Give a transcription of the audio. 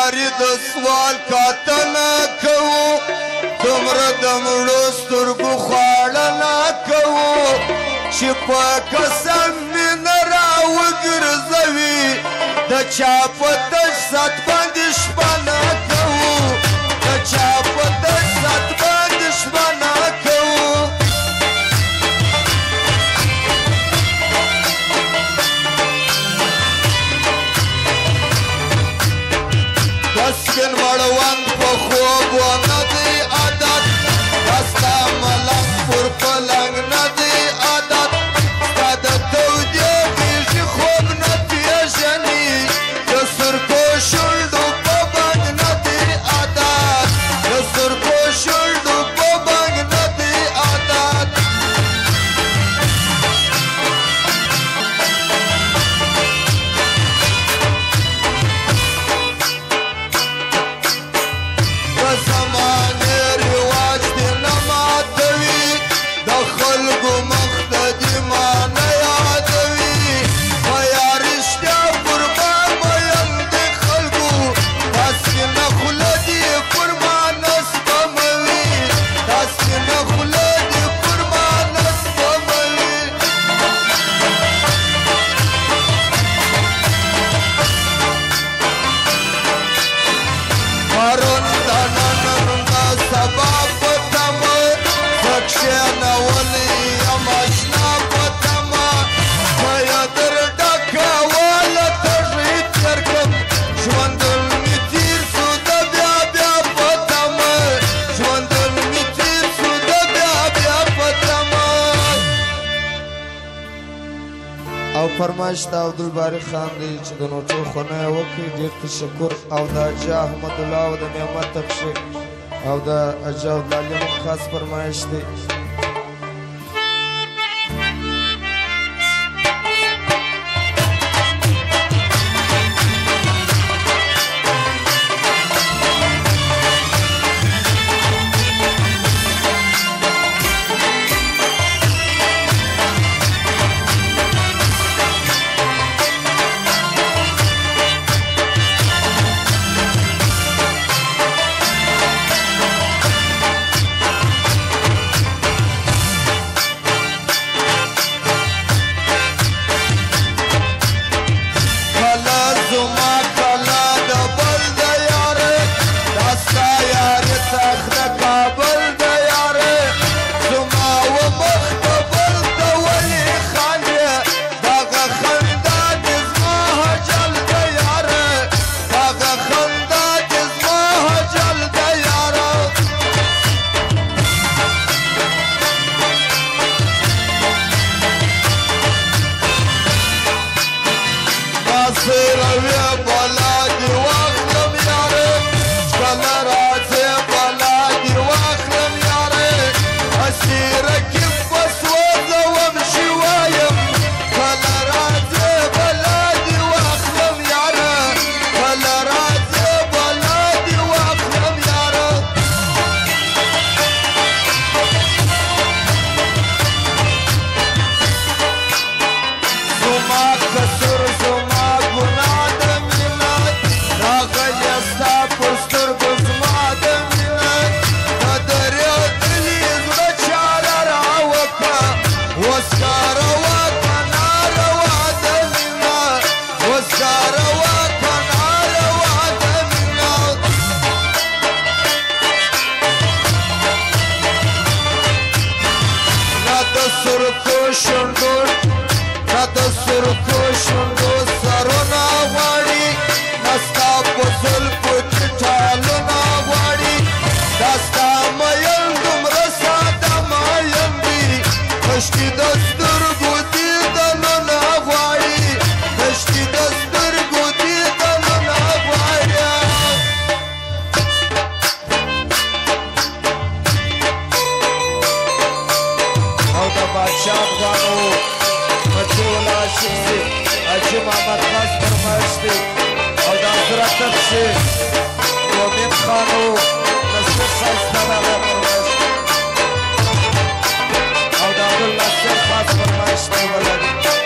یاری د سوال کاتنه کوو دومره د مړو سترګو خواړه کوو چې په قسم مینه راوګرځوي د چا په تش سات باندې شپه نه کوو د چا په تش سات باندې شپه نه کوو د سپین مړوند په خوب ونه دی عادت دا ستا ملنګ پر پلنګ نه دی عادت ستا د تودې غېږې خوب نه پېژني د سرکو شونډو په بنګ نه دی عادت د سرکو شونډو په بنګ نه دی عادت د زمانې رواج دې نه ماتوي د خلکو مخ ته دې ما نه یادوي په یا رښتیا پر ما میل دې خلکو دا سپینه خوله دې پر ما نه سپموي دا سپینه خوله دې پر ما نه سپموي پرون د نن د سبا په تمه زه کښېنولی یم اشنا په تمه په یا در ډکوله تږی تېر کړم ژوندون مې تېر سو د بیا بیا په تمه ژوندون مې تېر سو د بیا بیا په تمه او فرمایش د عبدالباري خان دی چې د نوټو خونه یې وکړي ډېر تشکر او د حاجي احمد الله او د نعمت تبشیر او د حاجي عبدالعلي هم خاص فرمایش دی کله زما کله د بل د یارې دا ستا یارې تخ د کابل د یارې زما و مخ ته بل ته ولې خاندې دغه خندا دې زما حجل د یارې دغه خندا دې زما حجل د یاره ناصروي بلا دې واخلم یارې کله راځې بلا دې واخلم یارې اسیره کې په سوځوم چې وایم کله راځې بلا دې واخلم یاره کله راځې بلا دې واخلم یاره زما قصور زما ګناه د مینت راغلی ستا پر سترګو زما د مینت د درېدلي زړه چاره راوکړه اوس کا روا کنه روا د مینت اوس کا روا کنه روا د مینت نه د سرکو شونډو نه د سرکو شونډو سرونه غواړي نه ستا په زلفو کې ټالونه غواړي دا ستا میل دومره ساده میل دي کشکې د سترګو دې دننه غواړي کشکې د سترګو دې دننه غواړي او د بادشاه افغانو مجولا شخصي حاجي محمد خاص فرمایش دی او د حضرت تبشیر امید خانو نصر ښایسته دغه فرمایش او د عبدالله صاحب خاص فرمایش دی ولري